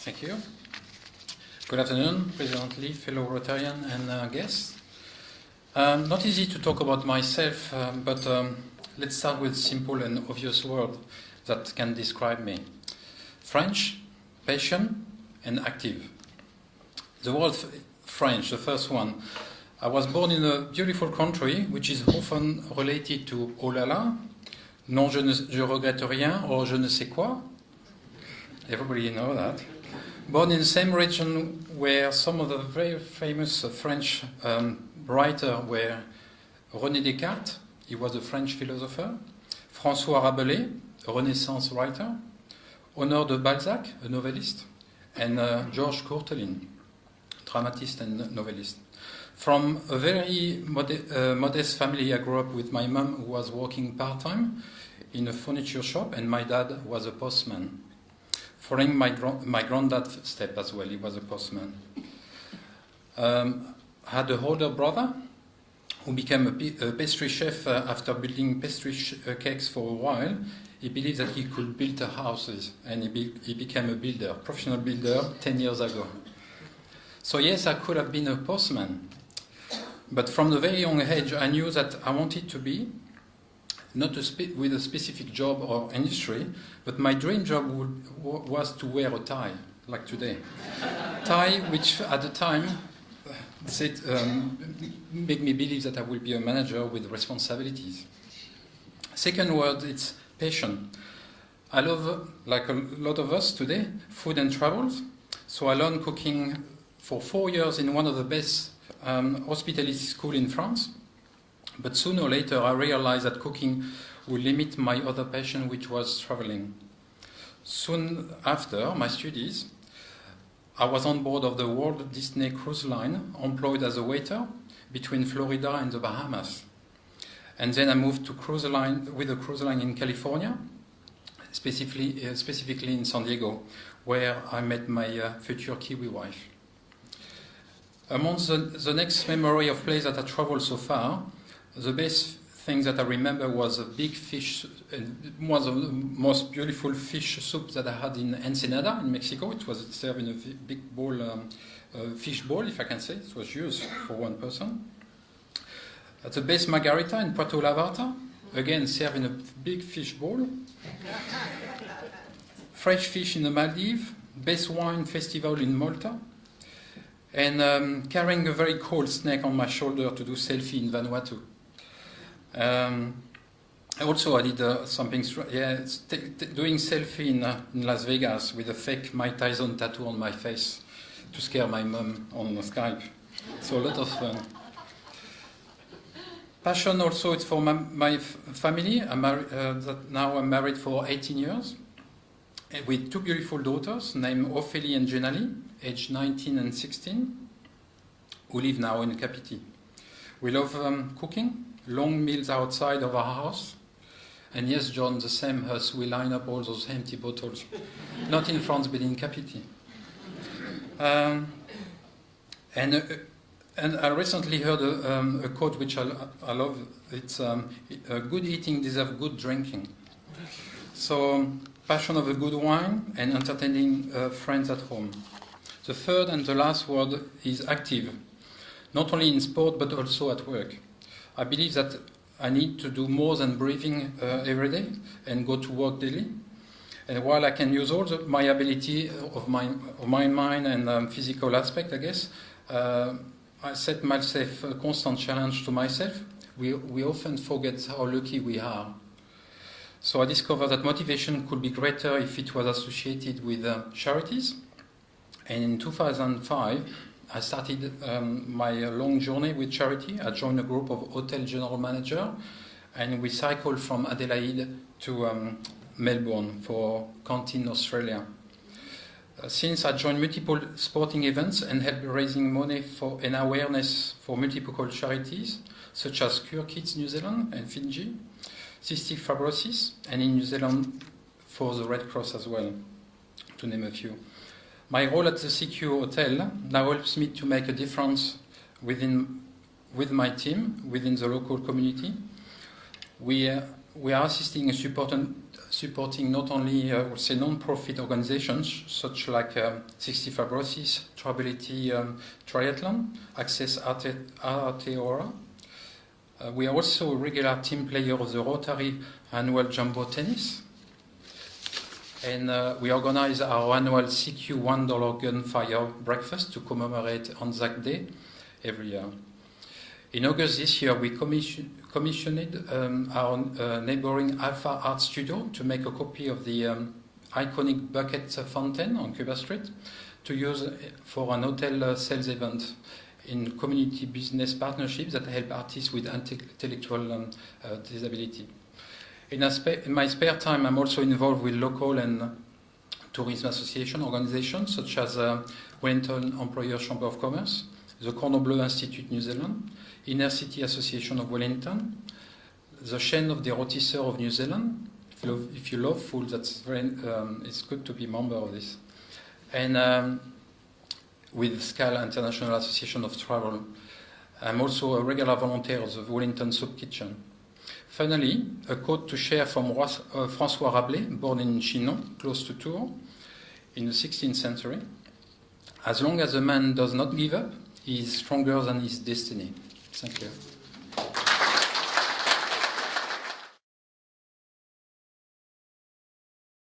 Thank you. Good afternoon, President Lee, fellow Rotarian and guests. Not easy to talk about myself, but let's start with simple and obvious word that can describe me. French, patient, and active. The word French, the first one. I was born in a beautiful country which is often related to oh là là, non je regrette rien, or je ne sais quoi. Everybody know that. Born in the same region where some of the very famous French writers were René Descartes, he was a French philosopher, François Rabelais, a Renaissance writer, Honore de Balzac, a novelist, and Georges Courteline, dramatist and novelist. From a very modest family, I grew up with my mom, who was working part-time in a furniture shop, and my dad was a postman. Following my granddad's step as well, he was a postman. I had an older brother who became a pastry chef after building pastry cakes for a while. He believed that he could build houses, and he became a builder, professional builder, 10 years ago. So yes, I could have been a postman. But from the very young age, I knew that I wanted to be, not with a specific job or industry, but my dream job was to wear a tie, like today. Tie, which at the time made me believe that I will be a manager with responsibilities. Second word, it's passion. I love, like a lot of us today, food and travels. So I learned cooking for 4 years in one of the best hospitality schools in France. But sooner or later, I realized that cooking would limit my other passion, which was traveling. Soon after my studies, I was on board of the Walt Disney Cruise Line, employed as a waiter between Florida and the Bahamas. And then I moved to with a cruise line in California, specifically in San Diego, where I met my future Kiwi wife. Among the next memory of place that I traveled so far, the best thing that I remember was a big fish, one of the most beautiful fish soup that I had in Ensenada in Mexico. It was served in a big bowl, fish bowl, if I can say. It was used for one person. At the best margarita in Puerto Vallarta, again served in a big fish bowl. Fresh fish in the Maldives, best wine festival in Malta, and carrying a very cold snake on my shoulder to do selfie in Vanuatu. Also, I did something, doing selfie in Las Vegas with a fake Mike Tyson tattoo on my face to scare my mom on Skype. So a lot of fun. Passion also, it's for my family. Now I'm married for 18 years with 2 beautiful daughters named Ophélie and Jenali, aged 19 and 16, who live now in Kapiti. We love cooking. Long meals outside of our house. And yes, John, the same as we line up all those empty bottles. Not in France, but in Kapiti. And I recently heard a quote which I love. It's good eating deserves good drinking. So, passion of a good wine and entertaining friends at home. The third and the last word is active. Not only in sport, but also at work. I believe that I need to do more than breathing every day and go to work daily. And while I can use all my ability of my mind and physical aspect, I guess, I set myself a constant challenge to myself. We often forget how lucky we are. So I discovered that motivation could be greater if it was associated with charities. And in 2005, I started my long journey with charity. I joined a group of hotel general managers, and we cycled from Adelaide to Melbourne for Canteen Australia. Since I joined multiple sporting events and helped raising money for and awareness for multiple charities, such as Cure Kids New Zealand and Fiji, cystic fibrosis, and in New Zealand for the Red Cross as well, to name a few. My role at the CQ Hotel now helps me to make a difference with my team, within the local community. We we are assisting and supporting not only, I would say, non-profit organizations such like Cystic Fibrosis, Tribability Triathlon, Access Aotearoa. We are also a regular team player of the Rotary annual Jumbo Tennis. And we organize our annual CQ $1 gunfire breakfast to commemorate Anzac Day every year. In August this year, we commissioned our neighboring Alpha Art Studio to make a copy of the iconic bucket fountain on Cuba Street to use for an hotel sales event in community business partnerships that help artists with intellectual disability. In my spare time, I'm also involved with local and tourism association organizations such as Wellington Employer Chamber of Commerce, the Cordon Bleu Institute New Zealand, Inner City Association of Wellington, the Chain of the Rôtisseurs of New Zealand. If you love food, that's it's good to be a member of this. And with SCAL, International Association of Travel. I'm also a regular volunteer of the Wellington Soup Kitchen. Finally, a quote to share from François Rabelais, born in Chinon, close to Tours, in the 16th century. As long as a man does not give up, he is stronger than his destiny. Thank you.